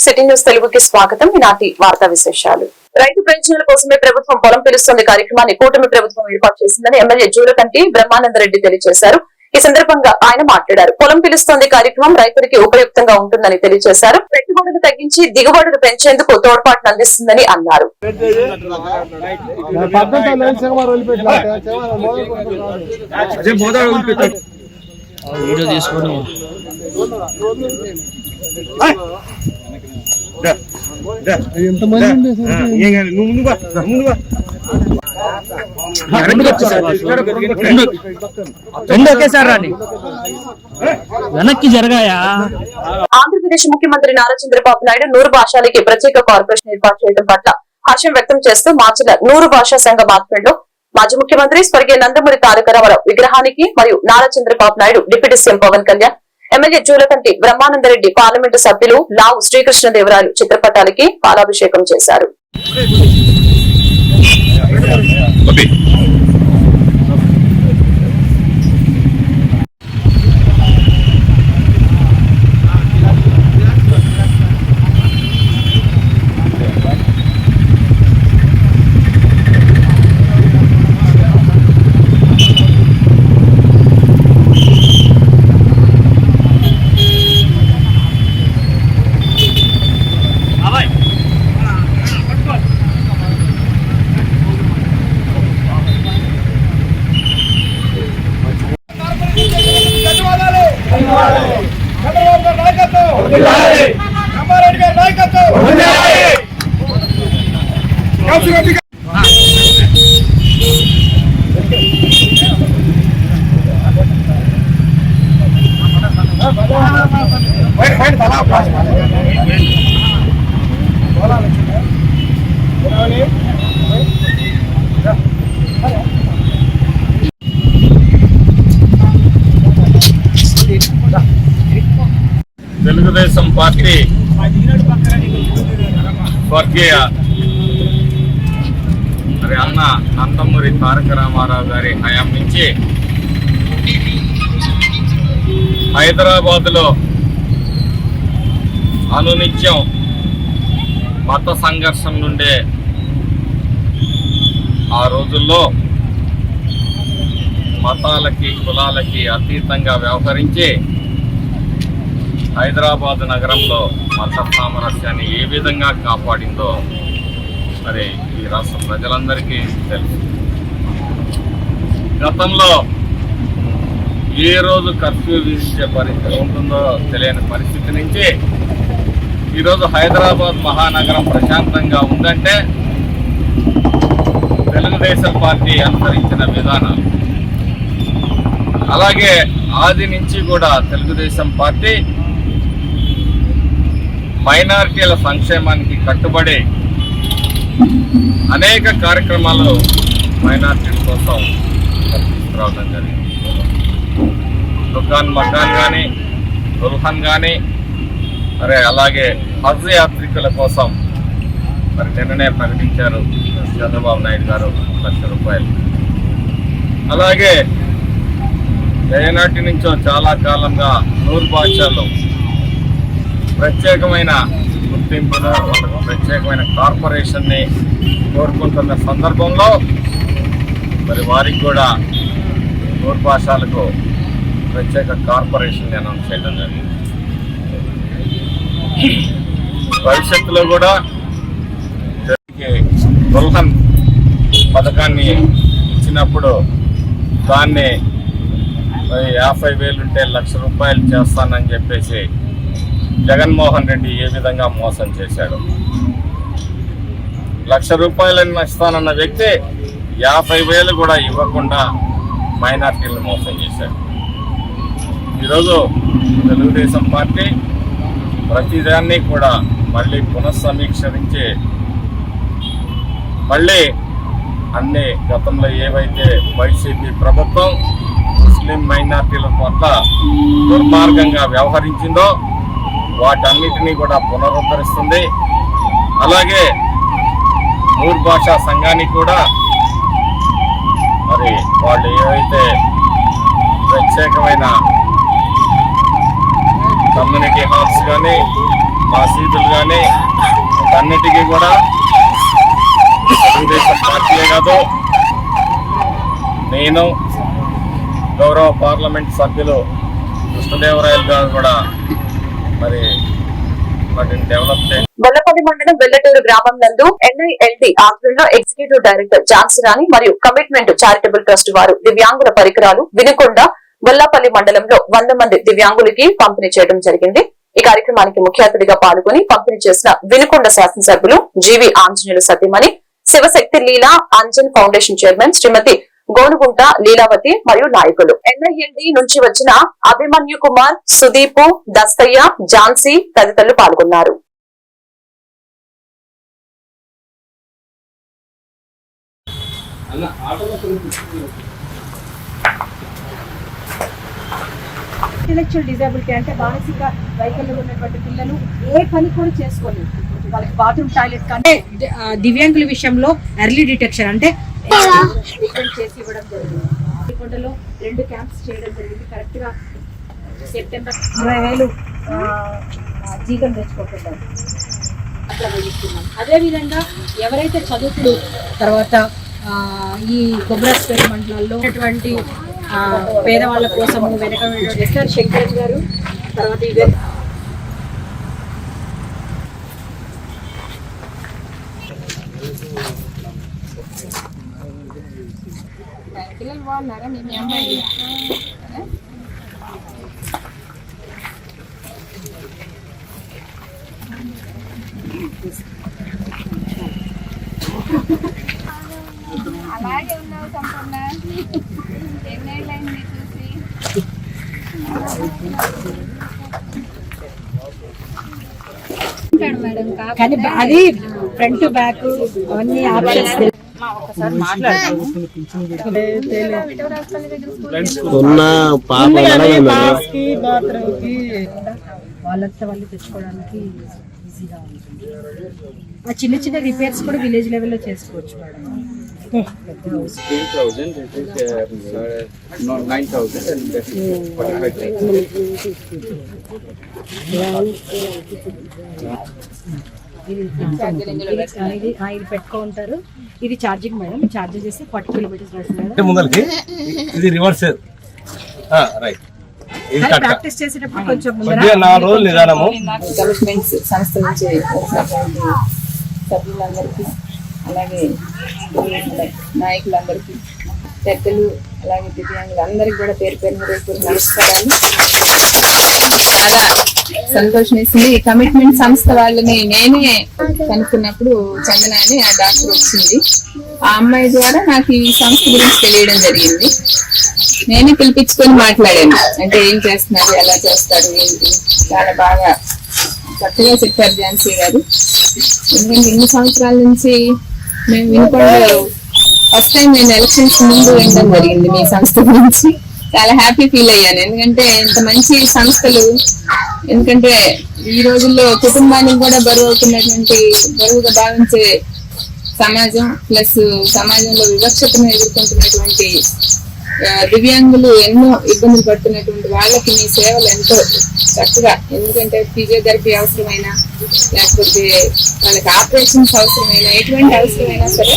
City news తెలుగుకి స్వాగతం. ఈనాటి వార్తా విశేషాలు. రైతు ప్రయోజనాల కోసమే ప్రభుత్వం పొలం పిలుస్తుంది కార్యక్రమాన్ని కూటమి ప్రభుత్వం ఏర్పాటు చేసిందని ఎమ్మెల్యే జూలకంటి బ్రహ్మానందరెడ్డి తెలియజేశారు. ఈ సందర్భంగా ఆయన మాట్లాడారు. పొలం పిలుస్తోంది కార్యక్రమం రైతులకి ఉపయుక్తంగా ఉంటుందని తెలియజేశారు. పెట్టుబడులు తగ్గించి దిగుబడులు పెంచేందుకు తోడ్పాటును అందిస్తుందని అన్నారు. వెనక్కి జరగాయా? ఆంధ్రప్రదేశ్ ముఖ్యమంత్రి నారా చంద్రబాబు నాయుడు 100 భాషలకి ప్రత్యేక కార్పొరేషన్ ఏర్పాటు చేయడం పట్ల హర్షం వ్యక్తం చేస్తూ మార్చిల 100 భాషా సంఘం ఆధ్వర్యంలో మాజీ ముఖ్యమంత్రి స్వర్గీయ నందమూరి తారక రామారావు విగ్రహానికి మరియు Nara Chandrababu Naidu deputy CM Pawan Kalyan, MLA Julakanti Brahmanandareddy, parliament సభ్యులు లావు శ్రీకృష్ణదేవరాయలు చిత్రపటాలకి పాలాభిషేకం చేశారు. తెలుగుదేశం పార్టీ స్వర్గీయ అన్న నందమూరి తారక రామారావు గారి హయాం నుంచి హైదరాబాదులో అనునిత్యం మత సంఘర్షణ నుండే ఆ రోజుల్లో మతాలకి కులాలకి అతీతంగా వ్యవహరించి హైదరాబాద్ నగరంలో మత సామరస్యాన్ని ఏ విధంగా కాపాడిందో మరి ఈ రాష్ట్ర ప్రజలందరికీ తెలుసు. గతంలో ఏ రోజు కర్ఫ్యూ విధించే పరిస్థితి ఉంటుందో తెలియని పరిస్థితి నుంచి ఈరోజు హైదరాబాద్ మహానగరం ప్రశాంతంగా ఉందంటే తెలుగుదేశం పార్టీ అనుసరించిన విధానాలు. అలాగే ఆది నుంచి కూడా తెలుగుదేశం పార్టీ మైనారిటీల సంక్షేమానికి కట్టుబడి అనేక కార్యక్రమాలు మైనారిటీల కోసం తీసుకురావడం జరిగింది. దుకాన్ మకాన్ కానీ, దుల్హన్ కానీ, మరి అలాగే హజ్ యాత్రికుల కోసం మరి నిన్ననే ప్రకటించారు చంద్రబాబు నాయుడు గారు ₹1,00,000. అలాగే ఏనాటి నుంచో చాలా కాలంగా 100 భాషల్లో ప్రత్యేకమైన గుర్తింపును, వాళ్ళకు ప్రత్యేకమైన కార్పొరేషన్ని కోరుకుంటున్న సందర్భంలో మరి వారికి కూడా 100 భాషలకు ప్రత్యేక కార్పొరేషన్ అనౌన్స్ చేయడం జరిగింది. భవిష్యత్తులో కూడా దుల్హన్ పథకాన్ని ఇచ్చినప్పుడు దాన్ని 50,000 ఉంటే ₹1,00,000 చేస్తానని చెప్పేసి జగన్మోహన్ రెడ్డి ఏ విధంగా మోసం చేశాడు. ₹1,00,000 ఇస్తానన్న వ్యక్తి 50,000 కూడా ఇవ్వకుండా మైనార్టీలను మోసం చేశాడు. ఈరోజు తెలుగుదేశం పార్టీ ప్రతిదాన్ని కూడా మళ్ళీ పునఃసమీక్షించి మళ్ళీ అన్ని గతంలో ఏవైతే వైసీపీ ప్రభుత్వం ముస్లిం మైనార్టీల పట్ల దుర్మార్గంగా వ్యవహరించిందో వాటన్నిటినీ కూడా పునరుద్ధరిస్తుంది. అలాగే 100 భాషా సంఘానికి కూడా మరి వాళ్ళు ఏవైతే ప్రత్యేకమైన కమ్యూనిటీ హాల్స్ కానీ మసీదులు కానీ అన్నిటికీ కూడా తెలుగుదేశం పార్టీయే కాదు, నేను గౌరవ పార్లమెంట్ సభ్యులు కృష్ణదేవరాయలు గారు కూడా మరి వాటిని డెవలప్ చేయాలి. గొల్లపల్లి మండలం వెల్లటూరు గ్రామం నందు NILT ఆధ్వర్యంలో ఎగ్జిక్యూటివ్ డైరెక్టర్ ఝాన్సీ రాణి మరియు కమిట్మెంట్ చారిటబుల్ ట్రస్ట్ వారు దివ్యాంగుల పరికరాలు వినుకొండ గొల్లపల్లి మండలంలో 100 మంది దివ్యాంగులకి పంపిణీ చేయడం జరిగింది. ఈ కార్యక్రమానికి ముఖ్య అతిథిగా పాల్గొని పంపిణీ చేసిన వినుకొండ శాసనసభ్యులు జీవి ఆంజనేయులు సతీమణి, శివశక్తి లీలా అంజన్ ఫౌండేషన్ చైర్మన్ శ్రీమతి గోనుగుంట లీలావతి మరియు నాయకులు. NILT నుంచి వచ్చిన అభిమన్యు కుమార్, సుదీపు, దస్తయ్య, ఝాన్సీ తదితరులు పాల్గొన్నారు. ఇంటెలెక్చువల్ డిజేబిలిటీ అంటే మానసిక వైకల్యం ఉన్నటువంటి పిల్లలు ఏ పని కూడా చేసుకోలేరు. వాళ్ళకి బాత్రూమ్ టాయిలెట్ కంటే దివ్యాంగుల విషయంలో ఎర్లీ డిటెక్షన్ అంటే ట్రీట్మెంట్ చేసి ఇవ్వడం జరిగింది. కొండలో 2 క్యాంప్స్ చేయడం జరిగింది. కరెక్ట్ గా సెప్టెంబర్ 20,000 జీతం తెచ్చుకుంటున్నారు. అట్లా వేయిస్తున్నాం. అదేవిధంగా ఎవరైతే చదువుకుడు తర్వాత ఈ కొబ్బరాస్పేట మండలాల్లో ఉన్నటువంటి పేదవాళ్ళ కోసము వెనక శంకర్ గారు తర్వాత పిల్లలు బాగున్నారా? మీ అమ్మాయి అలాగే ఉన్నావు సంపూర్ణ. ఎన్నేళ్ళైంది చూసి? కానీ అది ఫ్రంట్ బ్యాక్ అవన్నీ ఆప్షన్స్ ఒకసారి మాట్లాడతాము. వాళ్ళంతా వాళ్ళు తెచ్చుకోవడానికి ఈజీగా ఉంటుంది. ఆ చిన్న చిన్న రిపేర్స్ కూడా విలేజ్ లెవెల్లో చేసుకోవచ్చు మేడం. పెద్ద house 8,000, it is 9,000 and that is 45,000. ఇది పెట్టుకుంటారు. ఇది ఛార్జింగ్ మేడం. ఛార్జ్ చేస్తే 40 కిలోమీటర్స్ వస్తుంది. ముందరికి ఇది రివర్స్ రైట్. ప్రాక్టీస్ చేసేటప్పుడు కొంచెం 4 రోజులు నిదానము. కమిట్మెంట్స్ సంస్థ నుంచి సభ్యులందరికీ అలాగే నాయకులందరికీ పెద్దలు అలాగే దివ్యాంగులందరికీ కూడా పేరు పేరు నమస్కారాలు. చాలా సంతోషం వేసింది. ఈ కమిట్మెంట్ సంస్థ వాళ్ళని నేనే కనుక్కున్నప్పుడు చందన అని ఆ డాక్టర్ వచ్చింది. ఆ అమ్మాయి ద్వారా నాకు ఈ సంస్థ గురించి తెలియడం జరిగింది. నేనే పిలిపించుకొని మాట్లాడాను. అంటే ఏం చేస్తున్నారు, ఎలా చేస్తారు, ఏంటి, చాలా బాగా చక్కగా చెప్పారు ఝాన్సీ గారు. ఎందుకంటే ఇన్ని సంవత్సరాల నుంచి మేము వినుకొండలో ఫస్ట్ టైం నేను ఎలక్షన్స్ ముందు వినడం జరిగింది మీ సంస్థ గురించి. చాలా హ్యాపీ ఫీల్ అయ్యాను. ఎందుకంటే ఇంత మంచి సంస్థలు, ఎందుకంటే ఈ రోజుల్లో కుటుంబానికి కూడా బరువు అవుతున్నటువంటి, బరువుగా భావించే సమాజం ప్లస్ సమాజంలో వివక్షతను ఎదుర్కొంటున్నటువంటి దివ్యాంగులు ఎన్నో ఇబ్బందులు పడుతున్నటువంటి వాళ్ళకి మీ సేవలు ఎంతో చక్కగా, ఎందుకంటే ఫిజియోథెరపీ అవసరమైనా లేకపోతే వాళ్ళకి ఆపరేషన్స్ అవసరమైనా ఎటువంటి అవసరమైనా సరే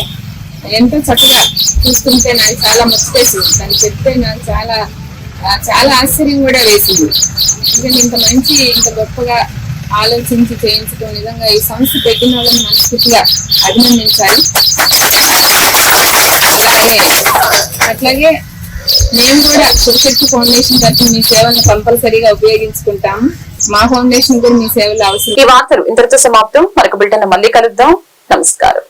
ఎంతో చక్కగా చూస్తుంటే నాకు చాలా ముచ్చటేసింది. తను చెప్తే నాకు చాలా చాలా ఆశ్చర్యం కూడా వేసింది. ఎందుకంటే ఇంత మంచి ఇంత గొప్పగా ఆలోచించి చేయించడం నిజంగా ఈ సంస్థ పెట్టిన వాళ్ళని మనస్ఫూర్తిగా అభినందించాలి. అట్లాగే మేము కూడా శివశక్తి ఫౌండేషన్ తరఫున మీ సేవలను కంపల్సరీగా ఉపయోగించుకుంటాము. మా ఫౌండేషన్ కూడా మీ సేవలు అవసరం. ఈ వార్తలు ఇంతటితో సమాప్తం. మరొక బిల్టన్ మళ్ళీ కలుద్దాం. నమస్కారం.